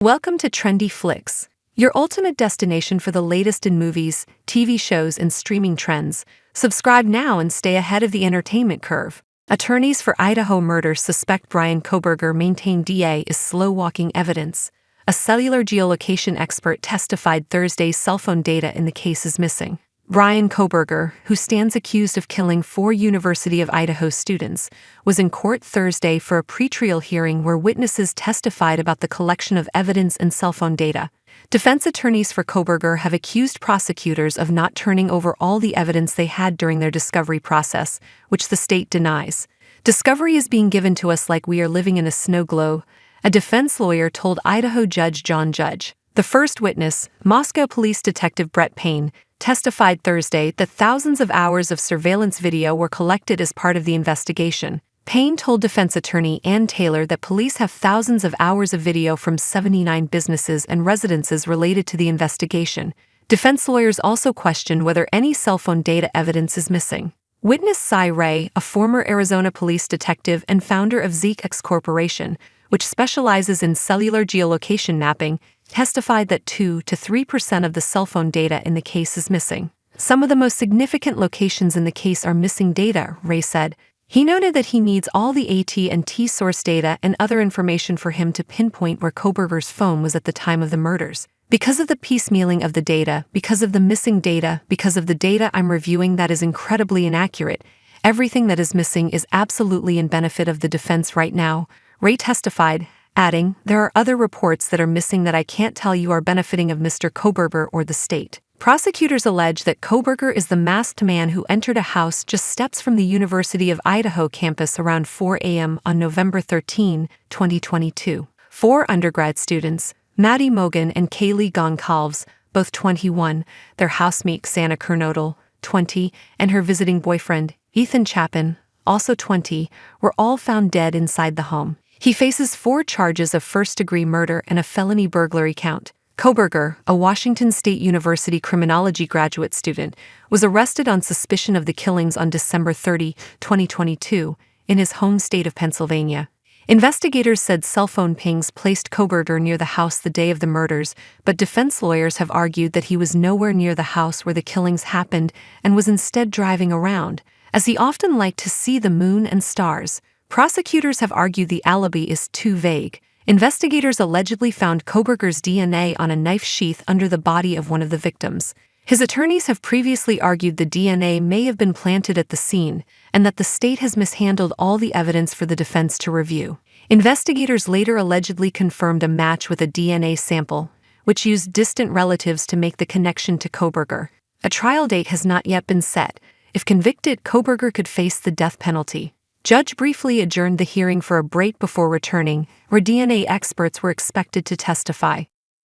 Welcome to Trendy Flix, your ultimate destination for the latest in movies, TV shows, and streaming trends. Subscribe now and stay ahead of the entertainment curve. Attorneys for Idaho murder suspect Bryan Kohberger maintain DA is slow-walking evidence. A cellular geolocation expert testified Thursday cell phone data in the case is missing. Bryan Kohberger, who stands accused of killing 4 University of Idaho students, was in court Thursday for a pretrial hearing where witnesses testified about the collection of evidence and cell phone data. Defense attorneys for Kohberger have accused prosecutors of not turning over all the evidence they had during their discovery process, which the state denies. "Discovery is being given to us like we are living in a snow globe," a defense lawyer told Idaho Judge John Judge. The first witness, Moscow Police Detective Brett Payne, testified Thursday that thousands of hours of surveillance video were collected as part of the investigation. Payne told defense attorney Ann Taylor that police have thousands of hours of video from 79 businesses and residences related to the investigation. Defense lawyers also questioned whether any cell phone data evidence is missing. Witness Cy Ray, a former Arizona police detective and founder of ZX Corporation, which specializes in cellular geolocation mapping, testified that 2 to 3% of the cell phone data in the case is missing. "Some of the most significant locations in the case are missing data," Ray said. He noted that he needs all the AT&T source data and other information for him to pinpoint where Kohberger's phone was at the time of the murders. "Because of the piecemealing of the data, because of the missing data, because of the data I'm reviewing that is incredibly inaccurate, everything that is missing is absolutely in benefit of the defense right now," Ray testified, adding, "There are other reports that are missing that I can't tell you are benefiting of Mr. Kohberger or the state." Prosecutors allege that Kohberger is the masked man who entered a house just steps from the University of Idaho campus around 4 a.m. on November 13, 2022. 4 undergrad students, Maddie Mogan and Kaylee Goncalves, both 21, their housemate Xana Kernodle, 20, and her visiting boyfriend, Ethan Chapin, also 20, were all found dead inside the home. He faces 4 charges of first-degree murder and a felony burglary count. Kohberger, a Washington State University criminology graduate student, was arrested on suspicion of the killings on December 30, 2022, in his home state of Pennsylvania. Investigators said cell phone pings placed Kohberger near the house the day of the murders, but defense lawyers have argued that he was nowhere near the house where the killings happened and was instead driving around, as he often liked to see the moon and stars. Prosecutors have argued the alibi is too vague. Investigators allegedly found Kohberger's DNA on a knife sheath under the body of one of the victims. His attorneys have previously argued the DNA may have been planted at the scene, and that the state has mishandled all the evidence for the defense to review. Investigators later allegedly confirmed a match with a DNA sample, which used distant relatives to make the connection to Kohberger. A trial date has not yet been set. If convicted, Kohberger could face the death penalty. Judge briefly adjourned the hearing for a break before returning, where DNA experts were expected to testify.